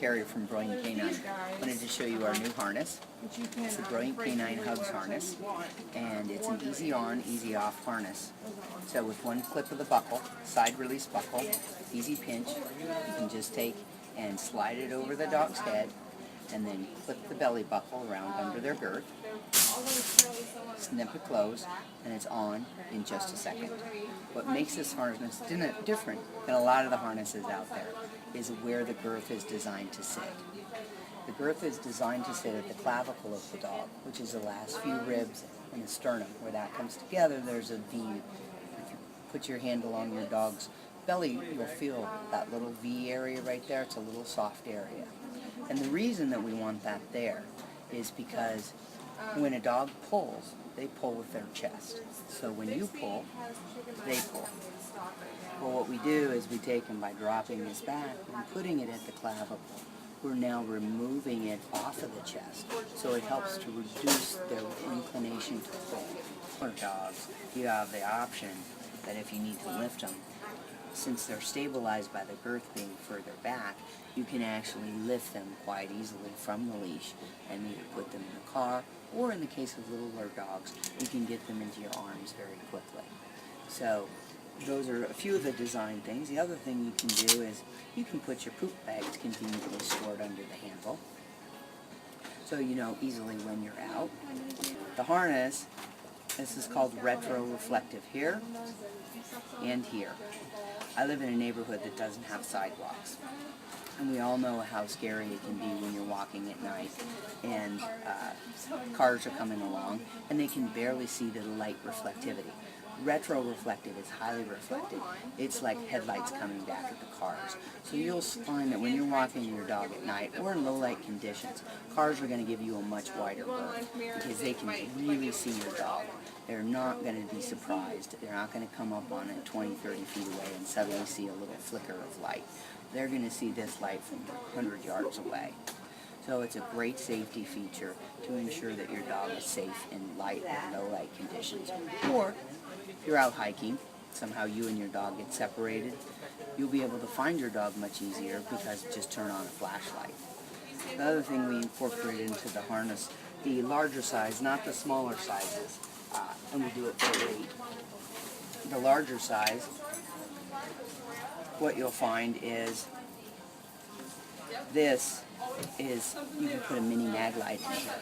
Terry from Brilliant Canine. I wanted to show you our new harness. It's the Brilliant Canine Hugs harness, and it's an easy on, easy off harness. So with one clip of the buckle, side release buckle, easy pinch, you can just take and slide it over the dog's head, and then clip the belly buckle around under their girth, snip it closed, and it's on in just a second. What makes this harness different than a lot of the harnesses out there is where the girth is designed to sit. The girth is designed to sit at the clavicle of the dog, which is the last few ribs and the sternum. Where that comes together, there's a V. If you put your hand along your dog's belly, you'll feel that little V area right there. It's a little soft area. And the reason that we want that there is because when a dog pulls, they pull with their chest. So when you pull, they pull. Well, what we do is we take them by dropping this back and putting it at the clavicle. We're now removing it off of the chest, so it helps to reduce their inclination to pull. For dogs, you have the option that if you need to lift them, since they're stabilized by the girth being further back, you can actually lift them quite easily from the leash and either put them in the car, or in the case of littler dogs, you can get them into your arms very quickly. So those are a few of the design things. The other thing you can do is you can put your poop bags conveniently stored under the handle, so you know easily when you're out. The harness, this is called retro-reflective here and here. I live in a neighborhood that doesn't have sidewalks, and we all know how scary it can be when you're walking at night and cars are coming along and they can barely see the light reflectivity. Retro-reflective is highly reflective. It's like headlights coming back at the cars. So you'll find that when you're walking your dog at night or in low light conditions, cars are going to give you a much wider berth because they can really see your dog. They're not going to be surprised. They're not going to come up on it 20, 30 feet away and suddenly see a little flicker of light. They're going to see this light from 100 yards away. So it's a great safety feature to ensure that your dog is safe in light or low light conditions. Or if you're out hiking, somehow you and your dog get separated, you'll be able to find your dog much easier because just turn on a flashlight. The other thing we incorporate into the harness, the larger size, not the smaller sizes, and we do it for weight. The larger size, what you'll find is this is, you can put a mini mag light in here.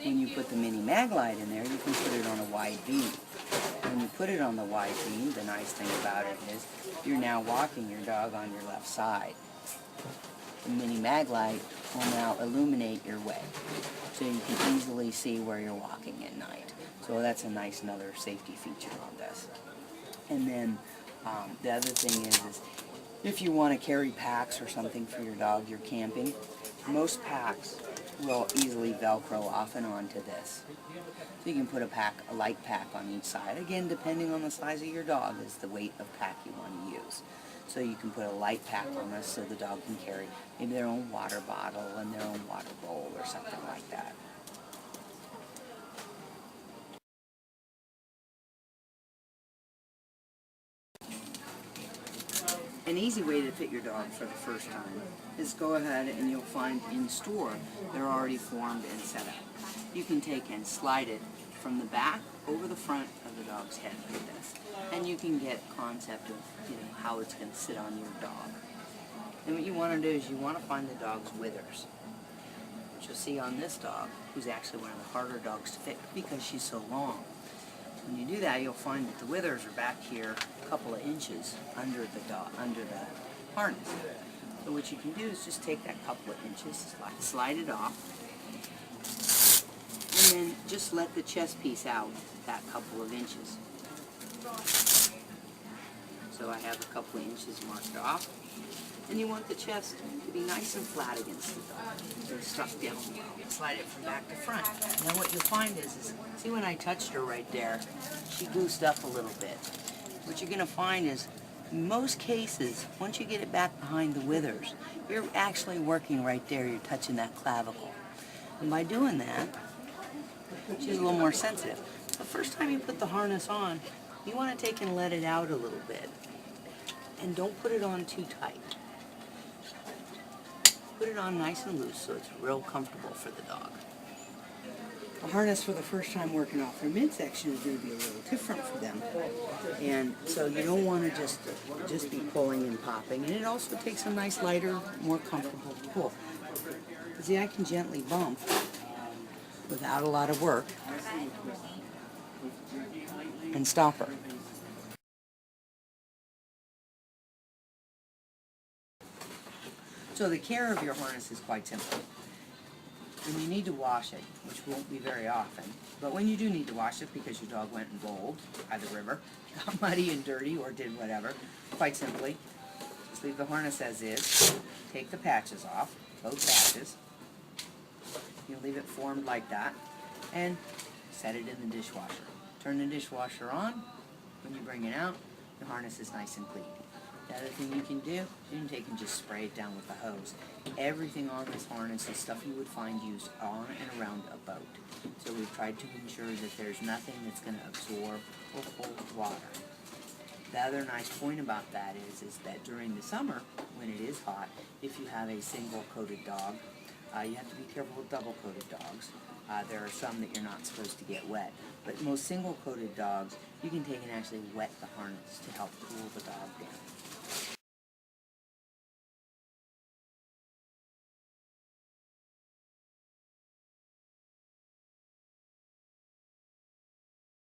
When you put the mini mag light in there, you can put it on a wide beam. When you put it on the wide beam, the nice thing about it is you're now walking your dog on your left side. The mini mag light will now illuminate your way, so you can easily see where you're walking at night. So that's a nice another safety feature on this. And then the other thing is if you want to carry packs or something for your dog, you're camping, most packs will easily Velcro off and on to this. So you can put a light pack on each side. Again, depending on the size of your dog is the weight of pack you want to use. So you can put a light pack on this so the dog can carry maybe their own water bottle and their own water bowl or something like that. An easy way to fit your dog for the first time is go ahead and you'll find in store they're already formed and set up. You can take and slide it from the back over the front of the dog's head like this, and you can get a concept of how it's going to sit on your dog. And what you want to do is you want to find the dog's withers, which you'll see on this dog, who's actually one of the harder dogs to fit because she's so long. When you do that, you'll find that the withers are back here a couple of inches under the harness. So what you can do is just take that couple of inches, slide it off, and then just let the chest piece out that couple of inches. So I have a couple of inches marked off. And you want the chest to be nice and flat against the dog, so it's stuck down well. Slide it from back to front. Now what you'll find is see when I touched her right there, she goosed up a little bit. What you're going to find is, in most cases, once you get it back behind the withers, you're actually working right there, you're touching that clavicle. And by doing that, she's a little more sensitive. The first time you put the harness on, you want to take and let it out a little bit. And don't put it on too tight. put it on nice and loose so it's real comfortable for the dog. A harness for the first time working off their midsection is going to be a little different for them. And so you don't want to just be pulling and popping. And it also takes a nice lighter, more comfortable pull. See, I can gently bump without a lot of work and stop her. So the care of your harness is quite simple. When you need to wash it, which won't be very often, but when you do need to wash it because your dog went and bowled by the river, got muddy and dirty or did whatever, quite simply, just leave the harness as is, take the patches off, both patches, you leave it formed like that, and set it in the dishwasher. Turn the dishwasher on. When you bring it out, the harness is nice and clean. The other thing you can do, you can just spray it down with a hose. Everything on this harness is stuff you would find used on and around a boat. So we've tried to ensure that there's nothing that's going to absorb or hold water. The other nice point about that is that during the summer, when it is hot, if you have a single-coated dog, you have to be careful with double-coated dogs. There are some that you're not supposed to get wet. But most single-coated dogs, you can take and actually wet the harness to help cool the dog down.